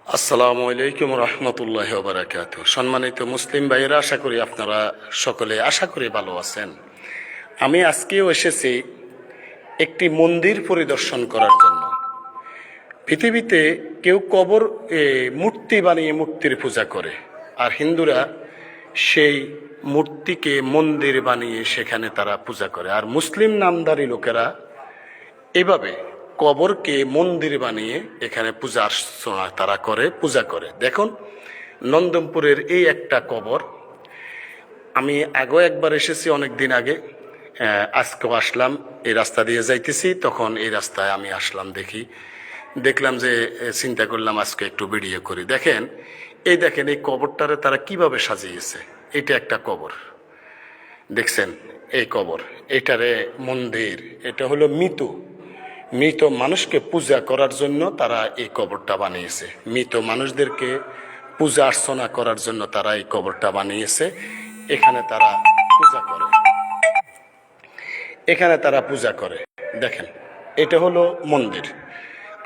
আসসালামু আলাইকুম রহমতুল্লাহ বারাকাতু। সম্মানিত মুসলিম ভাইয়েরা, আশা করি আপনারা সকলে ভালো আছেন। আমি আজকেও এসেছি একটি মন্দির পরিদর্শন করার জন্য। পৃথিবীতে কেউ কবর মূর্তি বানিয়ে মূর্তির পূজা করে, আর হিন্দুরা সেই মূর্তিকে মন্দির বানিয়ে সেখানে তারা পূজা করে, আর মুসলিম নামধারী লোকেরা এভাবে কবরকে মন্দির বানিয়ে এখানে পূজা অর্চনা তারা করে, পূজা করে। দেখুন, নন্দনপুরের এই একটা কবর। আমি আগেও একবার এসেছি অনেক দিন আগে, আজকেও আসলাম। এই রাস্তা দিয়ে যাইতেছি, তখন এই রাস্তায় আমি আসলাম, দেখলাম যে চিন্তা করলাম আজকে একটু ভিডিও করি। দেখেন এই কবরটারে তারা কিভাবে সাজিয়েছে। এটা একটা কবর, দেখছেন? এই কবর, এটারে মন্দির। এটা হলো মৃত মানুষকে পূজা করার জন্য তারা এই কবরটা বানিয়েছে। মৃত মানুষদেরকে পূজা অর্চনা করার জন্য তারা এই কবরটা বানিয়েছে। এখানে তারা পূজা করে। দেখেন, এটা হলো মন্দির,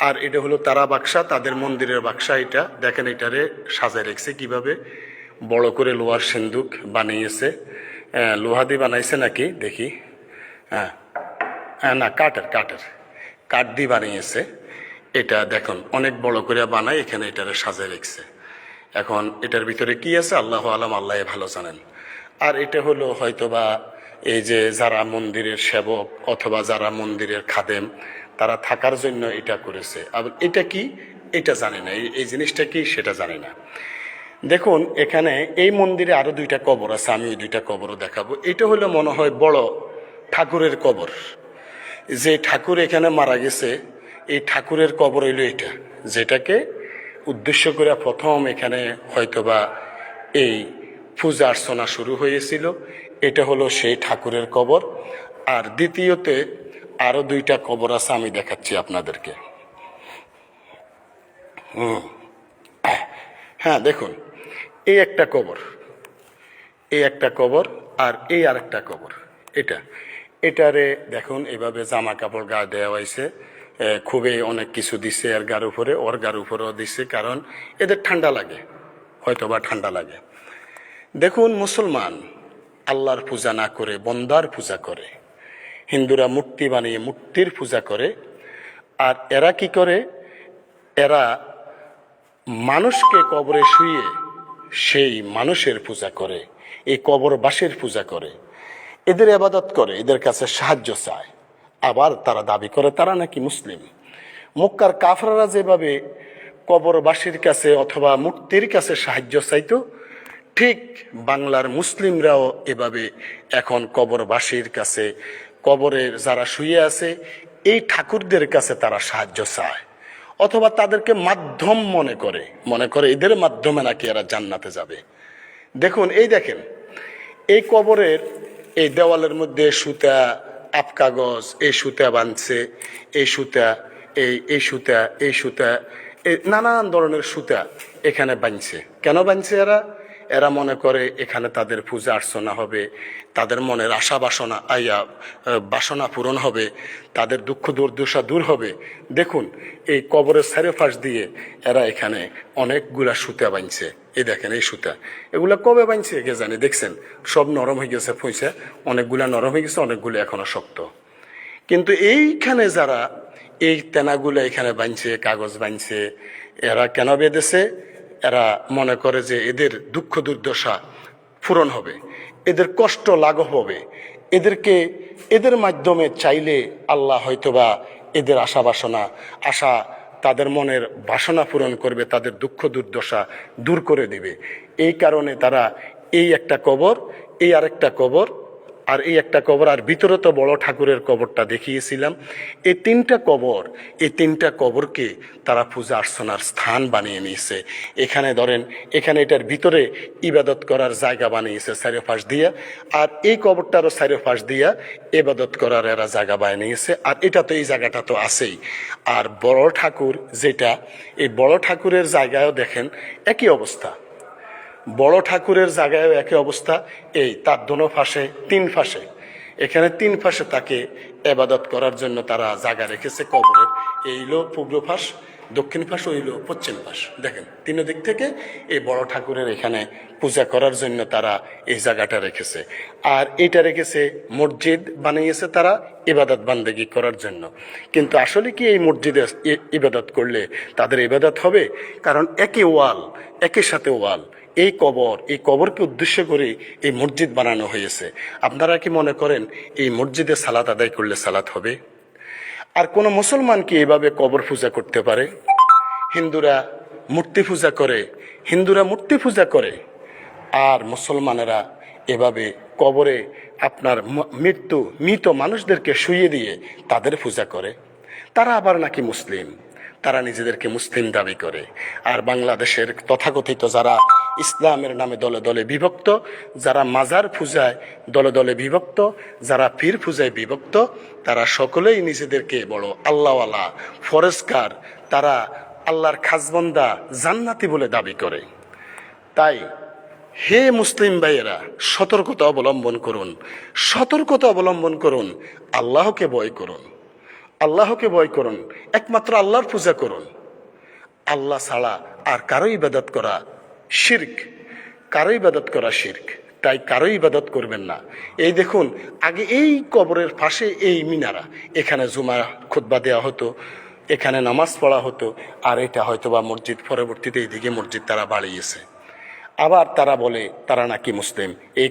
আর এটা হলো তারা বাক্সা, তাদের মন্দিরের বাক্সা। এটা দেখেন, এটারে সাজায় রেখেছে কিভাবে, বড় করে লোহার সিন্দুক বানিয়েছে। লোহা দিয়ে বানাইছে নাকি দেখি, না, কাঠ দিয়ে বানিয়েছে। এটা দেখুন, অনেক বড় করে বানায়, এখানে এটারে সাজায় রেখেছে। এখন এটার ভিতরে কি আছে আল্লাহ আলাম, আল্লাহ ভালো জানেন। আর এটা হলো হয়তোবা এই যে যারা মন্দিরের সেবক অথবা যারা মন্দিরের খাদেম, তারা থাকার জন্য এটা করেছে। আবার এটা কি, এটা জানি না, এই জিনিসটা কি সেটা জানি না। দেখুন, এখানে এই মন্দিরে আরো দুইটা কবর আছে, আমি ওই দুইটা কবরও দেখাবো। এটা হলো মনে হয় বড় ঠাকুরের কবর। যে ঠাকুর এখানে মারা গেছে, এই ঠাকুরের কবর হইল এটা, যেটাকে উদ্দেশ্য করে প্রথম এখানে হয়তোবা এই পূজা অর্চনা শুরু হয়েছিল। এটা হলো সেই ঠাকুরের কবর। আর দ্বিতীয়তে আরো দুইটা কবর আছে, আমি দেখাচ্ছি আপনাদেরকে। হ্যাঁ, দেখুন, এই একটা কবর, আর এই আরেকটা কবর। এটারে দেখুন, এভাবে জামা কাপড় গায়ে দেওয়া হয়েছে, খুবই অনেক কিছু দিছে। আর গার উপরে, ওর গার উপরেও দিছে, কারণ এদের ঠান্ডা লাগে, হয়তোবা ঠান্ডা লাগে। দেখুন, মুসলমান আল্লাহর পূজা না করে বন্দার পূজা করে, হিন্দুরা মূর্তি বানিয়ে মূর্তির পূজা করে। আর এরা কি করে, এরা মানুষকে কবরে শুইয়ে সেই মানুষের পূজা করে, এই কবরবাসীর পূজা করে, এদের ইবাদত করে, এদের কাছে সাহায্য চায়। আবার তারা দাবি করে তারা নাকি মুসলিম। মক্কার কাফেররা যেভাবে কবরবাসীর কাছে অথবা মূর্তির কাছে সাহায্য চাইতো, ঠিক বাংলার মুসলিমরাও এভাবে এখন কবরবাসীর কাছে, কবরের যারা শুয়ে আছে এই ঠাকুরদের কাছে তারা সাহায্য চায়, অথবা তাদেরকে মাধ্যম মনে করে এদের মাধ্যমে নাকি এরা জান্নাতে যাবে। দেখুন, দেখেন, এই কবরের এই দেওয়ালের মধ্যে সুতা, আপ কাগজ, এই সুতা বাঁধছে, এই সুতা, এই নানান ধরনের সুতা এখানে বাঁধছে। কেন বাঁধছে? এরা মনে করে এখানে তাদের পূজা অর্চনা হবে, তাদের মনের আশা বাসনা পূরণ হবে, তাদের দুঃখ দুর্দশা দূর হবে। দেখুন, এই কবরের চারিপাশ দিয়ে এরা এখানে অনেকগুলা সুতা বাঁধছে। দেখেন, এই সুতা, এগুলা কবে বাঁধছে কে জানে। দেখছেন, সব নরম হয়ে গেছে, পয়সা অনেকগুলা নরম হয়ে গেছে, অনেকগুলো এখনো শক্ত। কিন্তু এইখানে যারা এই তেনাগুলো এখানে বাঁধছে, কাগজ বাঁধছে, এরা কেন বেঁধেছে? এরা মনে করে যে এদের দুঃখ দুর্দশা পূরণ হবে, এদের কষ্ট লাঘব হবে, এদের মাধ্যমে চাইলে আল্লাহ হয়তোবা এদের তাদের মনের বাসনা পূরণ করবে, তাদের দুঃখ দুর্দশা দূর করে দিবে। এই কারণে তারা এই একটা কবর, এই আরেকটা কবর, আর এই একটা কবর, আর ভিতরে তো বড় ঠাকুরের কবরটা দেখিয়েছিলাম। এই তিনটা কবরকে তারা পূজা অর্চনার স্থান বানিয়ে নিয়েছে। এখানে ধরেন, এখানে এটার ভিতরে ইবাদত করার জায়গা বানিয়েছে চারিপাশ দিয়া, আর এই কবরটারও চারিপাশ দিয়া ইবাদত করার এরা জায়গা বানিয়েছে। আর এই জায়গাটা তো আছেই। আর বড় ঠাকুর যেটা, এই বড় ঠাকুরের জায়গায়ও দেখেন একই অবস্থা, বড় ঠাকুরের জায়গায় একই অবস্থা। তার দোনো পাশে, এখানে তিন পাশে তাকে ইবাদত করার জন্য তারা জায়গা রেখেছে কবরের। এই হলো পূর্ব পাশ, দক্ষিণ পাশ হইল পশ্চিম পাশ। দেখেন তিন দিক থেকে এই বড় ঠাকুরের এখানে পূজা করার জন্য তারা এই জায়গাটা রেখেছে। আর এটা রেখেছে মসজিদ বানিয়েছে তারা ইবাদত বান্দেগি করার জন্য। কিন্তু আসলে কি এই মসজিদে ইবাদত করলে তাদের ইবাদত হবে? কারণ একই ওয়াল, একই সাথে ওয়াল, এই কবরকে উদ্দেশ্য করে এই মসজিদ বানানো হয়েছে। আপনারা কি মনে করেন এই মসজিদে সালাত আদায় করলে সালাত হবে? আর কোন মুসলমান কি এভাবে কবর পূজা করতে পারে? হিন্দুরা মূর্তি পূজা করে আর মুসলমানেরা এভাবে কবরে আপনার মৃত মানুষদেরকে শুইয়ে দিয়ে তাদের পূজা করে। তারা আবার নাকি মুসলিম, তারা নিজেদেরকে মুসলিম দাবি করে। আর বাংলাদেশের তথাকথিত যারা ইসলামের নামে দলে দলে বিভক্ত, যারা মাজার পূজায় দলে দলে বিভক্ত, যারা পীর পূজায় বিভক্ত, তারা সকলেই নিজেদেরকে বড় আল্লাহওয়ালা, ফরেজগার, তারা আল্লাহর খাসবান্দা, জান্নাতি বলে দাবি করে। তাই হে মুসলিম ভাইয়েরা, সতর্কতা অবলম্বন করুন, আল্লাহকে ভয় করুন, একমাত্র আল্লাহর পূজা করুন। আল্লাহ ছাড়া আর কারো ইবাদত করা শিরক, তাই কারো ইবাদত করবেন না। এই দেখুন, আগে এই কবরের পাশে এই মিনারা, এখানে জুমা খুতবা দেওয়া হতো, এখানে নামাজ পড়া হতো। আর এটা হয়তো বা মসজিদ, পরবর্তীতে এইদিকে মসজিদ তারা বাড়িয়েছে। আবার তারা বলে তারা নাকি মুসলিম। এই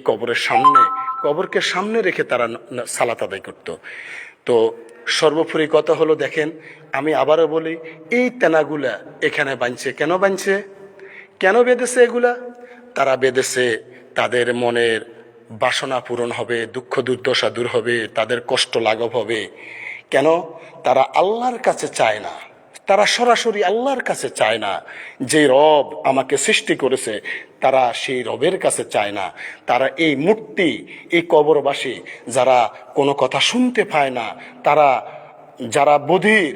কবরকে সামনে রেখে তারা সালাত আদায় করত। তো সর্বোপরি কথা হলো, দেখেন আমি আবারও বলি, এই তেনাগুলা এখানে বাঁধছে। কেন বেঁধেছে এগুলা? তারা বেঁধেছে তাদের মনের বাসনা পূরণ হবে, দুঃখ দুর্দশা দূর হবে, তাদের কষ্ট লাঘব হবে। কেন? তারা আল্লাহর কাছে চায় না, তারা সরাসরি আল্লাহর কাছে চায় না। যে রব আমাকে সৃষ্টি করেছে, তারা সেই রবের কাছে চায় না। তারা এই মূর্তি, এই কবরবাসী যারা কোনো কথা শুনতে পায় না, তারা যারা বধির,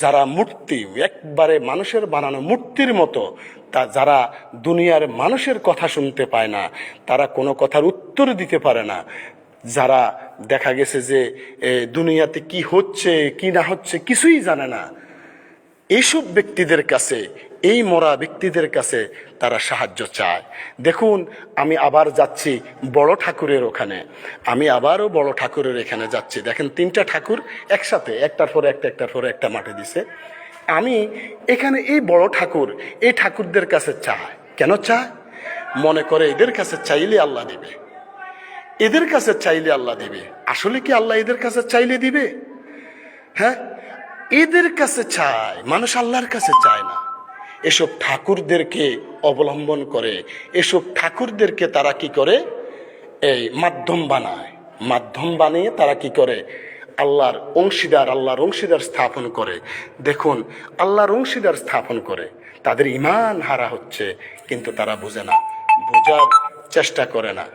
যারা মূর্তি, একবারে মানুষের বানানো মূর্তির মতো, যারা দুনিয়ার মানুষের কথা শুনতে পায় না, তারা কোনো কথার উত্তর দিতে পারে না, যারা দেখা গেছে যে দুনিয়াতে কি হচ্ছে কি না হচ্ছে কিছুই জানে না, এইসব ব্যক্তিদের কাছে, এই মরা ব্যক্তিদের কাছে তারা সাহায্য চায়। দেখুন, আমি আবার যাচ্ছি বড় ঠাকুরের ওখানে, যাচ্ছি। দেখেন তিনটা ঠাকুর একসাথে, একটার পরে একটা মাঠে দিছে। আমি এখানে এই বড় ঠাকুর, এই ঠাকুরদের কাছে চায়। কেন চায়? মনে করে এদের কাছে চাইলে আল্লাহ দিবে। আসলে কি আল্লাহ এদের কাছে চাইলে দিবে? হ্যাঁ, এদের কাছে চায়, মানুষ আল্লাহর কাছে চায় না। এসব ঠাকুরদেরকে অবলম্বন করে, এসব ঠাকুরদেরকে তারা কি করে, এই মাধ্যম বানিয়ে তারা কি করে, আল্লাহর অংশীদার স্থাপন করে। দেখুন, আল্লাহর অংশীদার স্থাপন করে তাদের ঈমান হারা হচ্ছে, কিন্তু তারা বোঝে না, বোঝার চেষ্টা করে না।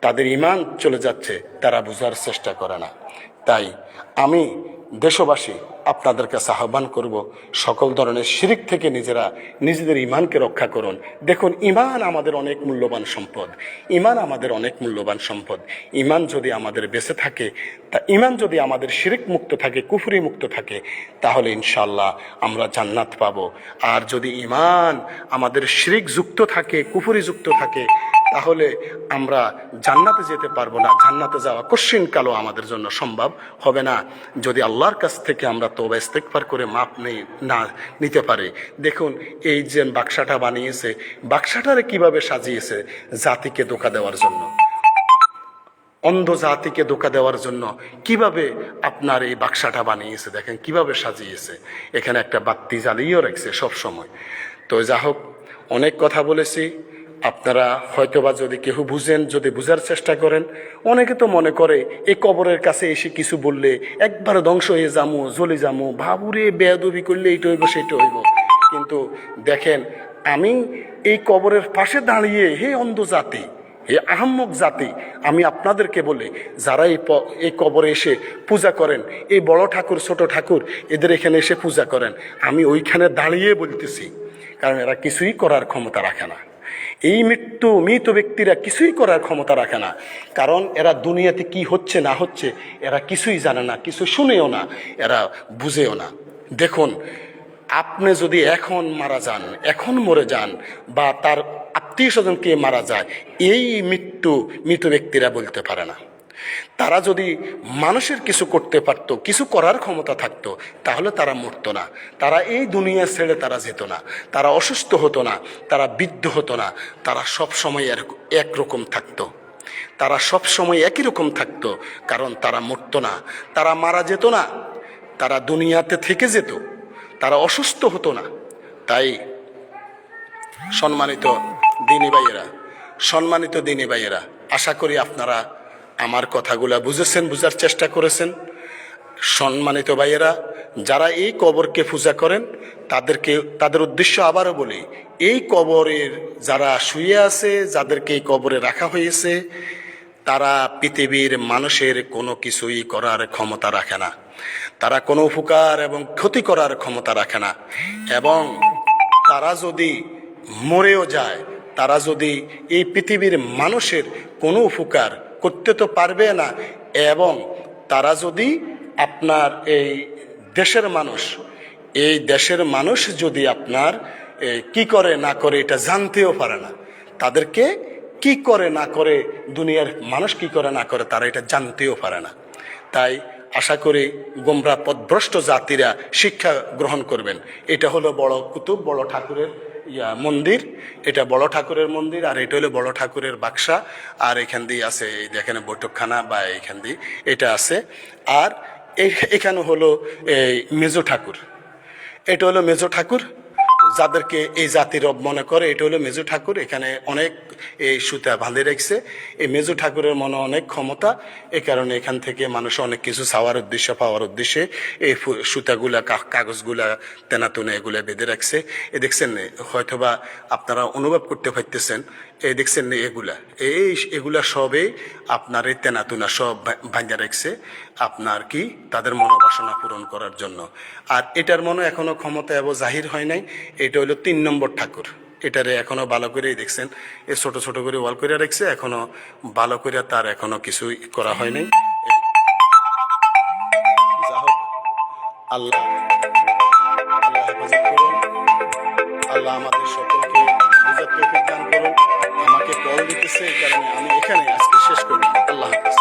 তাদের ঈমান চলে যাচ্ছে, তারা বোঝার চেষ্টা করে না। তাই আমি দেশবাসী আপনাদের কাছে আহ্বান করব, সকল ধরনের শিরক থেকে নিজেদের ঈমানকে রক্ষা করুন। দেখুন, ঈমান আমাদের অনেক মূল্যবান সম্পদ। ঈমান যদি আমাদের বেঁচে থাকে, ঈমান যদি আমাদের শিরক মুক্ত থাকে, কুফরি মুক্ত থাকে, তাহলে ইনশাআল্লাহ আমরা জান্নাত পাবো। আর যদি ঈমান আমাদের শিরক যুক্ত থাকে, কুফরি যুক্ত থাকে, তাহলে আমরা জান্নাতে যেতে পারবো না। জান্নাতে যাওয়া কশ্চিনকালও আমাদের জন্য সম্ভব হবে না, যদি আল্লাহর কাছ থেকে আমরা তওবা ইস্তেগফার করে মাপ না নিতে পারি। দেখুন, এই যে বাক্সাটা বানিয়েছে, বাক্সাটারে কিভাবে সাজিয়েছে, জাতিকে ধোঁকা দেওয়ার জন্য, অন্ধ জাতিকে ধোঁকা দেওয়ার জন্য কিভাবে আপনার এই বাক্সাটা বানিয়েছে। দেখেন কিভাবে সাজিয়েছে, এখানে একটা বাতি জ্বালিয়েও রাখছে সব সময়। তো যা হোক, অনেক কথা বলেছি। আপনারা হয়তোবা যদি কেউ বুঝেন, যদি বুঝার চেষ্টা করেন। অনেকে তো মনে করে এই কবরের কাছে এসে কিছু বললে একবারে ধ্বংস হয়ে যামু, জ্বলে যামু, ভাবুরে বেয়াদবি করলে এইটা হইব সেটা হইব। কিন্তু দেখেন, আমি এই কবরের পাশে দাঁড়িয়ে, হে অন্ধ জাতি, হে আহাম্মক জাতি, আমি আপনাদেরকে বলে, যারা এই কবরে এসে পূজা করেন, এই বড় ঠাকুর ছোট ঠাকুর এদের এখানে এসে পূজা করেন, আমি ওইখানে দাঁড়িয়ে বলতেছি, কারণ এরা কিছুই করার ক্ষমতা রাখে না। এই মৃত ব্যক্তিরা কিছুই করার ক্ষমতা রাখে না, কারণ এরা দুনিয়াতে কি হচ্ছে না হচ্ছে এরা কিছুই জানে না, কিছু শুনেও না, এরা বুঝেও না। দেখুন, আপনি যদি এখন মারা যান, এখন মরে যান, বা তার আত্মীয় স্বজন কে মারা যায়, এই মৃত ব্যক্তিরা বলতে পারে না। তারা যদি মানুষের কিছু করতে পারতো, কিছু করার ক্ষমতা থাকতো, তাহলে তারা মরতো না, তারা এই দুনিয়া ছেড়ে তারা যেত না, তারা অসুস্থ হতো না, তারা বৃদ্ধ হতো না, তারা সব সময় একরকম থাকতো, তারা সব সময় একই রকম থাকতো, কারণ তারা মরতো না, তারা মারা যেত না, তারা দুনিয়াতে থেকে যেত, তারা অসুস্থ হতো না। তাই সম্মানিত দিনী ভাইয়েরা, সম্মানিত দিনী ভাইয়েরা, আশা করি আপনারা আমার কথাগুলা বুঝেছেন, বুঝার চেষ্টা করেছেন। সম্মানিত ভাইয়েরা, যারা এই কবরকে পূজা করেন তাদের উদ্দেশ্য আবারও বলি, এই কবরের যারা শুয়ে আছে, যাদেরকে এই কবরে রাখা হয়েছে, তারা পৃথিবীর মানুষের কোনো কিছুই করার ক্ষমতা রাখে না, তারা কোনো উপকার এবং ক্ষতি করার ক্ষমতা রাখে না। এবং তারা যদি মরেও যায়, তারা যদি এই পৃথিবীর মানুষের কোনো উপকার করতে তো পারবে না, এবং তারা যদি আপনার এই দেশের মানুষ যদি আপনার কি করে না করে এটা জানতেও পারে না, তাদেরকে কি করে না করে, দুনিয়ার মানুষ কি করে না করে, তারা এটা জানতেও পারে না। তাই আশা করি গোমরা পথভ্রষ্ট জাতিরা শিক্ষা গ্রহণ করবেন। এটা হলো বড় কুতুব, বড় ঠাকুরের মন্দির, এটা বড় ঠাকুরের মন্দির, আর এটা হলো বড় ঠাকুরের বাক্সা, আর এখান দিয়ে আছে দেখেন বৈঠকখানা, বা এখান দিয়ে এটা আছে। আর এখানে হলো এই মেজো ঠাকুর, এটা হলো মেজো ঠাকুর, যাদেরকে এই জাতির রব মনে করে, এটা হলো মেজো ঠাকুর। এখানে অনেক এই সুতা বাঁধে রেখেছে, এই মেজো ঠাকুরের মনে অনেক ক্ষমতা, এই কারণে এখান থেকে মানুষ অনেক কিছু চাওয়ার উদ্দেশ্যে, পাওয়ার উদ্দেশ্যে এই সুতাগুলা, কাগজগুলা, তেনাতুনে এগুলা বেঁধে রাখছে। দেখছেন, হয়তোবা আপনারা অনুভব করতে পারতেছেন, এই দেখছেন এগুলা সবে আপনার এই তেনাতুনা সব ভাঙা রাখছে, আপনার কি তাদের মনোবাসনা পূরণ করার জন্য। আর এটার মনে এখনো ক্ষমতা এবং জাহির হয় নাই। এটা হলো ৩ নম্বর ঠাকুর, এটারে এখনো ভালো করে দেখছেন, এ ছোট ছোট করে ওয়াল করে রাখছে, এখনো ভালো করে তার এখনো কিছুই করা হয় নাই। যা হোক, আল্লাহ হেফাজত করুন, আল্লাহ আমাদের সকলকে বুঝার তৌফিক দান করুন। আমাকে কল দিতেছে, এই কারণে আমি এখানে আজকে শেষ করলাম। আল্লাহ হাফেজ।